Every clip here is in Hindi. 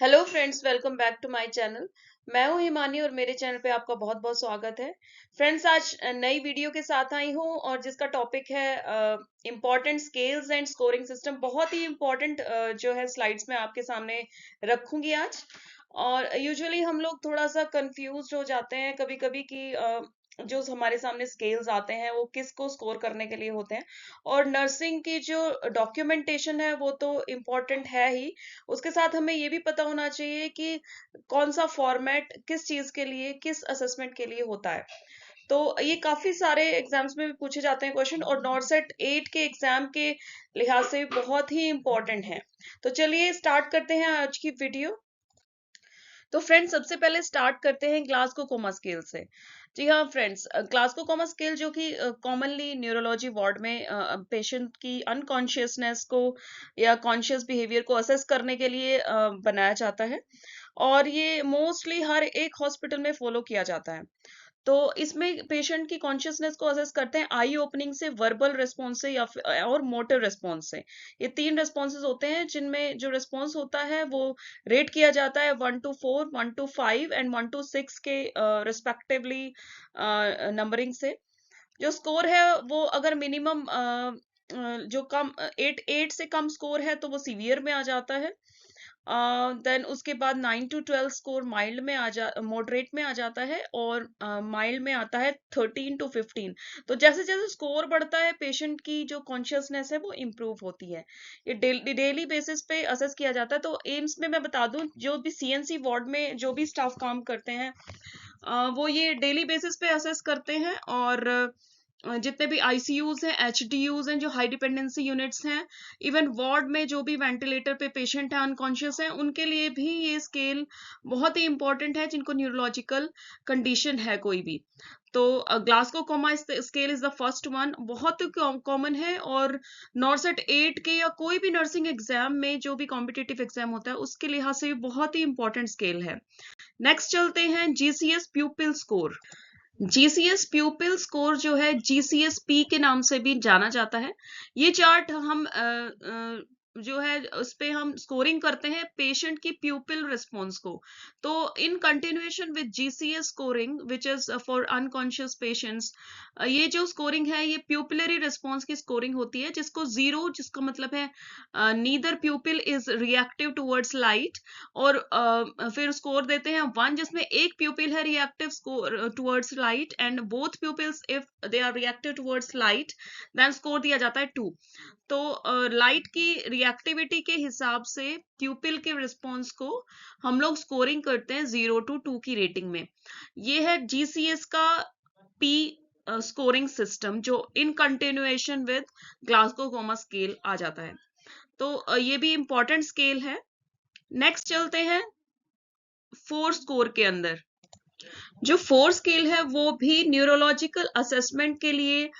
Hello friends, welcome back to my channel. मैं हूं हिमानी और मेरे चैनल पे आपका बहुत बहुत स्वागत है। फ्रेंड्स, आज नई वीडियो के साथ आई हूं और जिसका टॉपिक है important scales and scoring system. बहुत ही इम्पोर्टेंट जो है स्लाइड्स में आपके सामने रखूंगी आज। और यूजुअली हम लोग थोड़ा सा कंफ्यूज हो जाते हैं कभी कभी कि जो हमारे सामने स्केल्स आते हैं वो किसको स्कोर करने के लिए होते हैं। और नर्सिंग की जो डॉक्यूमेंटेशन है वो तो इम्पोर्टेंट है ही, उसके साथ हमें ये भी पता होना चाहिए कि कौन सा फॉर्मेट किस चीज के लिए, किस असेसमेंट के लिए होता है। तो ये काफी सारे एग्जाम्स में भी पूछे जाते हैं क्वेश्चन, और नॉर्सेट 8 के एग्जाम के लिहाज से बहुत ही इंपॉर्टेंट है। तो चलिए स्टार्ट करते हैं आज की वीडियो। तो फ्रेंड्स, सबसे पहले स्टार्ट करते हैं ग्लासगो कोमा स्केल से। जी हाँ फ्रेंड्स, ग्लासगो कोमा स्केल जो कि कॉमनली न्यूरोलॉजी वार्ड में पेशेंट की अनकॉन्शियसनेस को या कॉन्शियस बिहेवियर को असेस करने के लिए बनाया जाता है। और ये मोस्टली हर एक हॉस्पिटल में फॉलो किया जाता है। तो इसमें पेशेंट की कॉन्शियसनेस को असेस करते हैं आई ओपनिंग से, वर्बल रेस्पॉन्स से, या फिर और मोटर रेस्पॉन्स से। ये तीन रेस्पॉन्सेज होते हैं जिनमें जो रेस्पॉन्स होता है वो रेट किया जाता है 1 to 4, 1 to 5 एंड 1 to 6 के रिस्पेक्टिवली नंबरिंग से। जो स्कोर है वो अगर मिनिमम जो कम 8 से कम स्कोर है तो वो सीवियर में आ जाता है। देन उसके बाद 9 to 12 स्कोर माइल्ड में मॉडरेट में आ जाता है, और माइल्ड में आता है 13 to 15। तो जैसे जैसे स्कोर बढ़ता है पेशेंट की जो कॉन्शियसनेस है वो इम्प्रूव होती है। ये डेली बेसिस पे असेस किया जाता है। तो एम्स में मैं बता दूं, जो भी सीएनसी वार्ड में जो भी स्टाफ काम करते हैं वो ये डेली बेसिस पे असेस करते हैं। और जितने भी आईसीयूज हैं, एचडीयूज हैं, जो हाई डिपेंडेंसी यूनिट्स हैं, इवन वार्ड में जो भी वेंटिलेटर पे पेशेंट है, अनकॉन्शियस है, उनके लिए भी ये स्केल बहुत ही इंपॉर्टेंट है जिनको न्यूरोलॉजिकल कंडीशन है कोई भी। तो Glasgow coma scale is the first one, बहुत कॉमन है। और नॉर्सेट 8 के या कोई भी नर्सिंग एग्जाम में जो भी कॉम्पिटिटिव एग्जाम होता है उसके लिहाज से भी बहुत ही इंपॉर्टेंट स्केल है। नेक्स्ट चलते हैं जीसीएस प्यूपिल स्कोर। जीसीएस प्यूपिल स्कोर जो है जीसीएस पी के नाम से भी जाना जाता है। ये चार्ट हम जो है उस पे हम स्कोरिंग करते हैं पेशेंट की प्यूपिल रिस्पॉन्स को। तो इन continuation with GCS scoring which is for unconscious patients, ये जो स्कोरिंग है ये प्यूपिलरी रिस्पॉन्स की स्कोरिंग होती है, जिसको जीरो, जिसका मतलब है neither प्यूपिल is reactive towards light. और फिर स्कोर देते हैं 1, जिसमें एक प्यूपिल है reactive towards light, and both pupils if they are reactive towards light, then score दिया जाता है 2। तो लाइट की रिएक्टिविटी के हिसाब से प्यूपिल के रिस्पॉन्स को हम लोग स्कोरिंग करते हैं 0 to 2 की रेटिंग में। ये है जीसीएस का पी स्कोरिंग सिस्टम, जो in continuation with Glasgow coma scale आ जाता है। तो ये भी इंपॉर्टेंट स्केल है। नेक्स्ट चलते हैं 4 स्कोर के अंदर। जो 4 स्केल है वो भी न्यूरोलॉजिकल असेसमेंट के लिए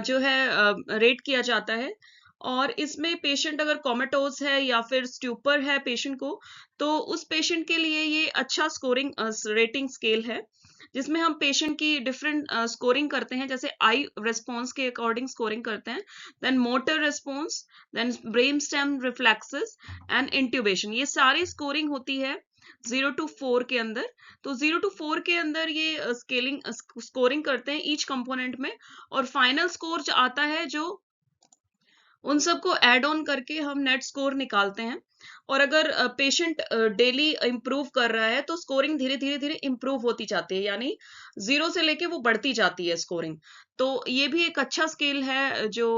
जो है रेट किया जाता है। और इसमें पेशेंट अगर कोमेटोज है या फिर स्ट्यूपर है पेशेंट को, तो उस पेशेंट के लिए ये अच्छा स्कोरिंग रेटिंग स्केल है, जिसमें हम पेशेंट की डिफरेंट स्कोरिंग करते हैं। जैसे आई रेस्पॉन्स के अकॉर्डिंग स्कोरिंग करते हैं, then motor response, then brain stem reflexes and intubation. ये सारी स्कोरिंग होती है 0 to 4 के अंदर। तो 0 to 4 के अंदर ये स्कोरिंग करते हैं ईच कंपोनेंट में, और फाइनल स्कोर जो आता है, जो उन सबको ऐड ऑन करके हम नेट स्कोर निकालते हैं। और अगर पेशेंट डेली इंप्रूव कर रहा है तो स्कोरिंग धीरे धीरे धीरे इंप्रूव होती जाती है, यानी 0 से लेके वो बढ़ती जाती है स्कोरिंग। तो ये भी एक अच्छा स्केल है जो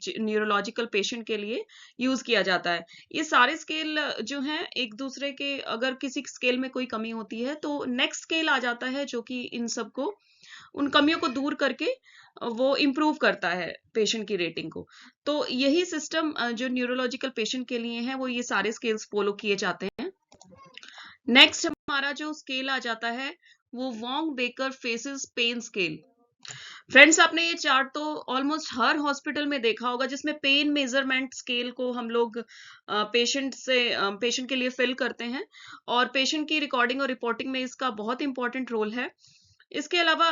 न्यूरोलॉजिकल पेशेंट के लिए यूज किया जाता है। ये सारे स्केल जो हैं एक दूसरे के, अगर किसी स्केल में कोई कमी होती है तो नेक्स्ट स्केल आ जाता है जो कि इन सबको, उन कमियों को दूर करके वो इम्प्रूव करता है पेशेंट की रेटिंग को। तो यही सिस्टम जो न्यूरोलॉजिकल पेशेंट के लिए है वो ये सारे स्केल्स फॉलो किए जाते हैं। नेक्स्ट हमारा जो स्केल आ जाता है वो Wong Baker faces pain scale. Friends, आपने ये चार्ट तो ऑलमोस्ट हर हॉस्पिटल में देखा होगा, जिसमें पेन मेजरमेंट स्केल को हम लोग पेशेंट के लिए फिल करते हैं। और पेशेंट की रिकॉर्डिंग और रिपोर्टिंग में इसका बहुत इंपॉर्टेंट रोल है। इसके अलावा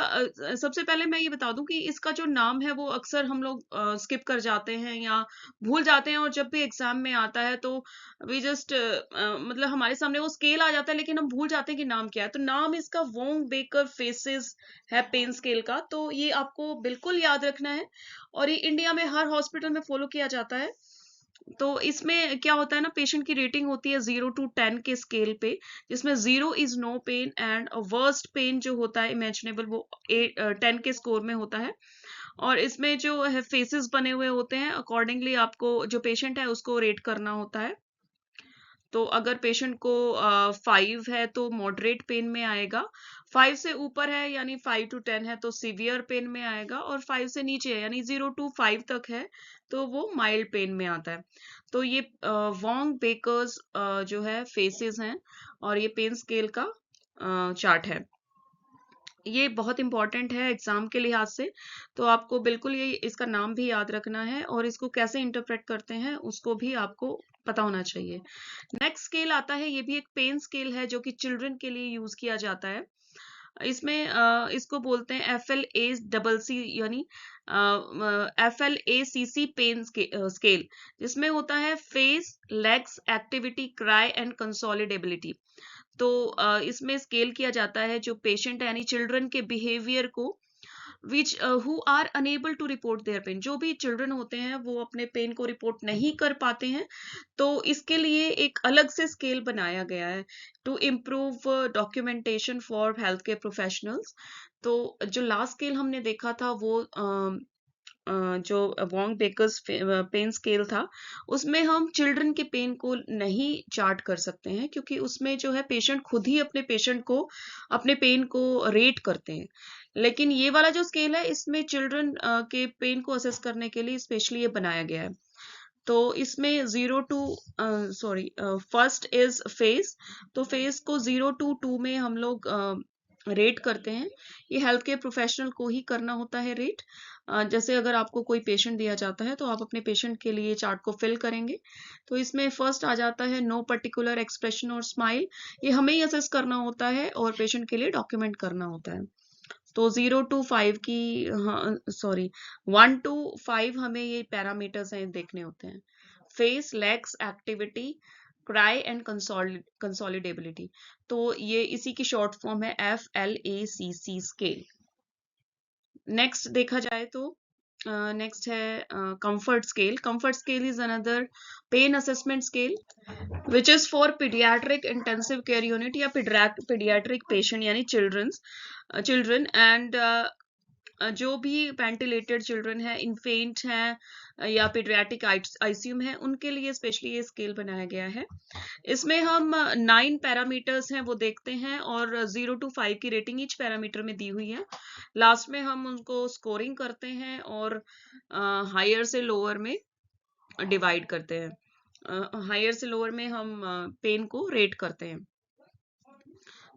सबसे पहले मैं ये बता दूं कि इसका जो नाम है वो अक्सर हम लोग स्किप कर जाते हैं या भूल जाते हैं, और जब भी एग्जाम में आता है तो वी जस्ट मतलब हमारे सामने वो स्केल आ जाता है लेकिन हम भूल जाते हैं कि नाम क्या है। तो नाम इसका वोंग बेकर फेसिस है पेन स्केल का, तो ये आपको बिल्कुल याद रखना है और ये इंडिया में हर हॉस्पिटल में फॉलो किया जाता है। तो इसमें क्या होता है ना, पेशेंट की रेटिंग होती है 0 to 10 के स्केल पे, जिसमें 0 is no pain and worst pain जो होता है इमेजिनेबल वो 10 के स्कोर में होता है। और इसमें जो है फेसेस बने हुए होते हैं, अकॉर्डिंगली आपको जो पेशेंट है उसको रेट करना होता है। तो अगर पेशेंट को 5 है तो मॉडरेट पेन में आएगा, 5 से ऊपर है यानी 5 to 10 है तो सीवियर पेन में आएगा, और 5 से नीचे है यानी 0 to 5 तक है तो वो माइल्ड पेन में आता है। तो ये वोंग बेकर्स जो है फेसेस हैं और ये पेन स्केल का चार्ट है। ये बहुत इंपॉर्टेंट है एग्जाम के लिहाज से, तो आपको बिल्कुल ये इसका नाम भी याद रखना है और इसको कैसे इंटरप्रेट करते हैं उसको भी आपको पता होना चाहिए। नेक्स्ट स्केल आता है, ये भी एक पेन स्केल है जो कि चिल्ड्रन के लिए यूज किया जाता है। इसमें इसको बोलते हैं FLACC यानी FLACC पेन स्केल, जिसमें होता है face, legs, activity, cry and consolability. तो इसमें स्केल किया जाता है जो पेशेंट यानी चिल्ड्रन के बिहेवियर को, which who are unable to report their pain, जो भी चिल्ड्रन होते हैं वो अपने पेन को रिपोर्ट नहीं कर पाते हैं, तो इसके लिए एक अलग से स्केल बनाया गया है to improve documentation for health care professionals. तो जो लास्ट स्केल हमने देखा था वो जो वोंग बेकर्स पेन स्केल था, उसमें हम चिल्ड्रन के पेन को नहीं चार्ट कर सकते हैं क्योंकि उसमें जो है पेशेंट खुद ही अपने पेशेंट को अपने पेन को रेट करते हैं। लेकिन ये वाला जो स्केल है इसमें चिल्ड्रन के पेन को असेस करने के लिए स्पेशली ये बनाया गया है। तो इसमें 0 to sorry first is face, तो फेस को 0 to 2 में हम लोग रेट करते हैं। ये हेल्थ केयर प्रोफेशनल को ही करना होता है रेट। जैसे अगर आपको कोई पेशेंट दिया जाता है तो आप अपने पेशेंट के लिए चार्ट को फिल करेंगे। तो इसमें फर्स्ट आ जाता है नो पर्टिकुलर एक्सप्रेशन और स्माइल, ये हमें ही असेस करना होता है और पेशेंट के लिए डॉक्यूमेंट करना होता है। तो 0 to 5 की, हाँ सॉरी 1 to 5 हमें ये पैरामीटर्स हैं देखने होते हैं, face, legs, activity, cry and consolability. तो ये इसी की शॉर्ट फॉर्म है FLACC स्केल। नेक्स्ट देखा जाए तो नेक्स्ट है comfort scale. Comfort scale is another pain assessment scale which is for paediatric intensive care unit या पीडियाट्रिक पेशेंट यानी चिल्ड्रन एंड जो भी वेंटिलेटेड चिल्ड्रन है, इन्फेंट हैं या पीडियाट्रिक आईसीयू में है, उनके लिए स्पेशली ये स्केल बनाया गया है। इसमें हम 9 पैरामीटर्स हैं वो देखते हैं और 0 to 5 की रेटिंग ईच पैरामीटर में दी हुई है। लास्ट में हम उनको स्कोरिंग करते हैं और हायर से लोअर में डिवाइड करते हैं। हायर से लोअर में हम पेन को रेट करते हैं।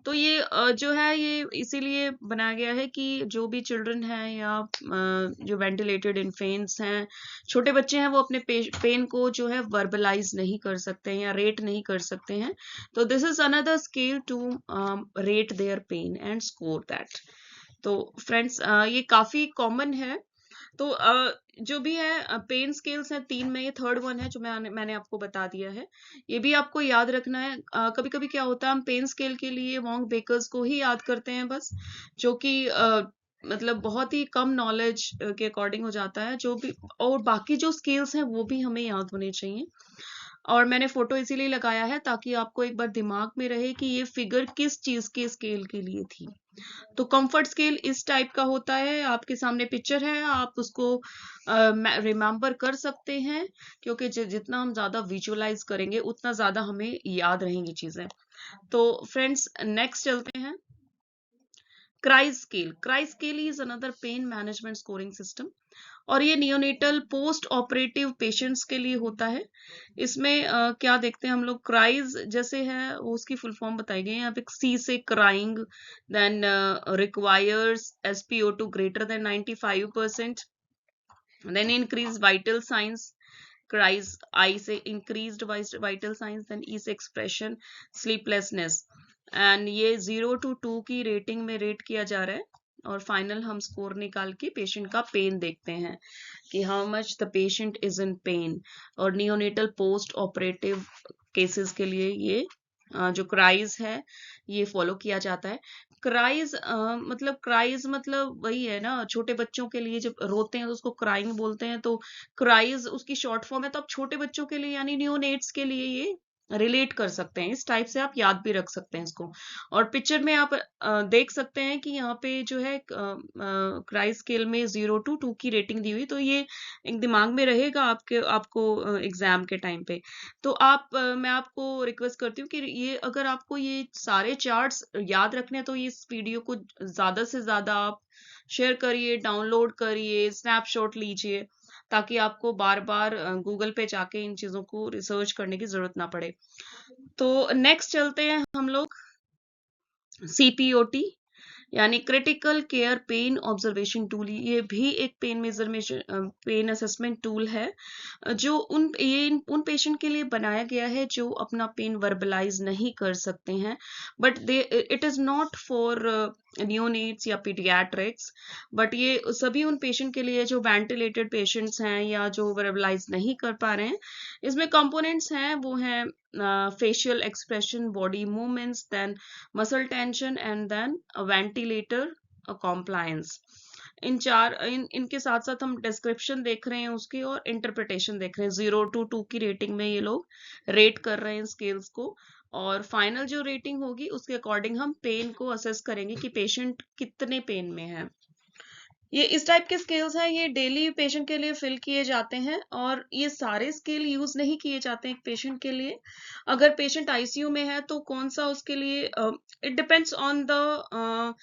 तो ये जो है ये इसीलिए बनाया गया है कि जो भी चिल्ड्रन हैं या जो वेंटिलेटेड इन्फेंट्स हैं, छोटे बच्चे हैं, वो अपने पेन को जो है वर्बलाइज नहीं कर सकते हैं या रेट नहीं कर सकते हैं। तो this is another scale to rate their pain and score that. तो फ्रेंड्स ये काफी कॉमन है। तो जो भी है पेन स्केल्स हैं 3 में, ये थर्ड वन है जो मैंने आपको बता दिया है। ये भी आपको याद रखना है। कभी कभी क्या होता है हम पेन स्केल के लिए वोंग बेकर्स को ही याद करते हैं बस, जो कि मतलब बहुत ही कम नॉलेज के अकॉर्डिंग हो जाता है। जो भी और बाकी जो स्केल्स हैं वो भी हमें याद होने चाहिए। और मैंने फोटो इसीलिए लगाया है ताकि आपको एक बार दिमाग में रहे कि ये फिगर किस चीज के स्केल के लिए थी। तो कंफर्ट स्केल इस टाइप का होता है, आपके सामने पिक्चर है, आप उसको रिमेम्बर कर सकते हैं क्योंकि जितना हम ज्यादा विजुअलाइज करेंगे उतना ज्यादा हमें याद रहेंगी चीजें। तो फ्रेंड्स नेक्स्ट चलते हैं, cry scale. Cry scale is another pain management scoring system और ये नियोनेटल पोस्ट ऑपरेटिव पेशेंट्स के लिए होता है। इसमें क्या देखते हैं हम लोग, क्राइज जैसे है वो उसकी फुल फॉर्म बताई गई है यहाँ पे। सी से crying, then requires SpO2 greater than 95%, then increase vital signs, cries. I से increased vital signs, then E से एक्सप्रेशन, स्लीपलेसनेस। एंड ये 0 to 2 की रेटिंग में रेट किया जा रहा है। और फाइनल हम स्कोर निकाल के पेशेंट का पेन देखते हैं कि how much the patient is in pen. और नियोनेटल पोस्ट ऑपरेटिव केसेस के लिए ये जो क्राइज है ये फॉलो किया जाता है। क्राइज मतलब वही है ना, छोटे बच्चों के लिए जब रोते हैं तो उसको क्राइंग बोलते हैं, तो क्राइज उसकी शॉर्ट फॉर्म है। तो आप छोटे बच्चों के लिए यानी नियोनेट्स के लिए ये रिलेट कर सकते हैं, इस टाइप से आप याद भी रख सकते हैं इसको। और पिक्चर में आप देख सकते हैं कि यहाँ पे जो है क्राई स्केल में 0 to 2 की रेटिंग दी हुई, तो ये एक दिमाग में रहेगा आपको एग्जाम के टाइम पे। तो मैं आपको रिक्वेस्ट करती हूँ कि ये अगर आपको ये सारे चार्ट्स याद रखने हैं तो ये इस वीडियो को ज्यादा से ज्यादा आप शेयर करिए, डाउनलोड करिए, स्नैपशॉट लीजिए, ताकि आपको बार बार गूगल पे जाके इन चीजों को रिसर्च करने की जरूरत ना पड़े। तो नेक्स्ट चलते हैं हम लोग CPOT यानी critical care pain observation tool. ये भी एक pain measurement pain assessment tool है जो उन पेशेंट के लिए बनाया गया है जो अपना पेन वर्बलाइज नहीं कर सकते हैं, but they it is not for neonates या पीडियाट्रिक्स, बट ये सभी उन पेशेंट के लिए जो वेंटिलेटेड पेशेंट्स हैं या जो वर्बलाइज नहीं कर पा रहे हैं। इसमें कंपोनेंट्स हैं, वो हैं facial expression, body movements, then muscle tension, and then a ventilator compliance। इनके साथ साथ हम डिस्क्रिप्शन देख रहे हैं उसकी और इंटरप्रिटेशन देख रहे हैं। 0 to 2 की रेटिंग में ये लोग रेट कर रहे हैं स्केल्स को, और फाइनल जो रेटिंग होगी उसके अकॉर्डिंग हम पेन को असेस करेंगे कि पेशेंट कितने पेन में है। ये इस टाइप के स्केल्स हैं, ये डेली पेशेंट के लिए फिल किए जाते हैं, और ये सारे स्केल यूज नहीं किए जाते हैं एक पेशेंट के लिए। अगर पेशेंट आईसीयू में है तो कौन सा उसके लिए, it depends on the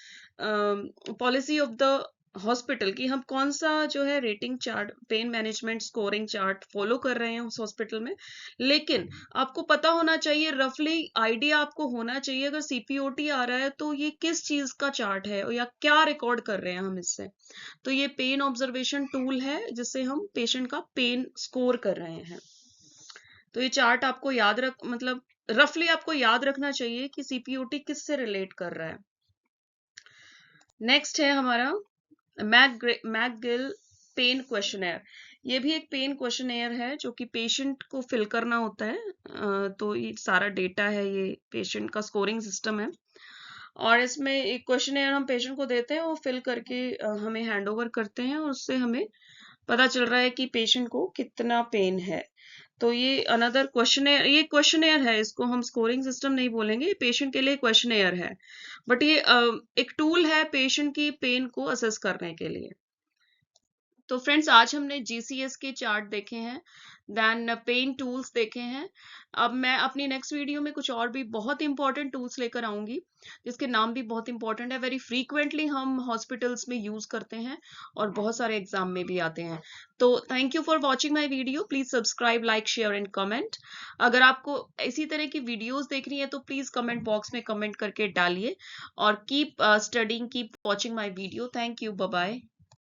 policy of the hospital कि हम कौन सा जो है rating chart, pain management scoring chart follow कर रहे हैं उस हॉस्पिटल में। लेकिन आपको पता होना चाहिए, रफली आइडिया आपको होना चाहिए, अगर CPOT आ रहा है तो ये किस चीज का चार्ट है या क्या रिकॉर्ड कर रहे हैं हम इससे। तो ये पेन ऑब्जर्वेशन टूल है जिससे हम पेशेंट का पेन स्कोर कर रहे हैं। तो ये चार्ट आपको याद मतलब रफली आपको याद रखना चाहिए कि CPOT किससे रिलेट कर रहा है। नेक्स्ट है हमारा मैकगिल पेन क्वेश्चनेयर। ये भी एक पेन क्वेश्चनेयर है जो कि पेशेंट को फिल करना होता है। तो ये सारा डेटा है, ये पेशेंट का स्कोरिंग सिस्टम है, और इसमें एक क्वेश्चनेयर हम पेशेंट को देते हैं, वो फिल करके हमें हैंड ओवर करते हैं, और उससे हमें पता चल रहा है कि पेशेंट को कितना पेन है। तो ये अनदर क्वेश्चनेयर, ये क्वेश्चनेयर है, इसको हम स्कोरिंग सिस्टम नहीं बोलेंगे, पेशेंट के लिए क्वेश्चनेयर है, बट ये एक टूल है पेशेंट की पेन को असेस करने के लिए। तो फ्रेंड्स, आज हमने GCS के चार्ट देखे हैं, देन पेन टूल्स देखे हैं। अब मैं अपनी नेक्स्ट वीडियो में कुछ और भी बहुत इंपॉर्टेंट टूल्स लेकर आऊंगी जिसके नाम भी बहुत इंपॉर्टेंट है, वेरी फ्रीक्वेंटली हम हॉस्पिटल्स में यूज करते हैं और बहुत सारे एग्जाम में भी आते हैं। तो thank you for watching my video, please subscribe, like, share and comment. अगर आपको इसी तरह की वीडियोज देखनी है तो प्लीज कमेंट बॉक्स में कमेंट करके डालिए, और keep studying, keep watching my video. Thank you, bye bye.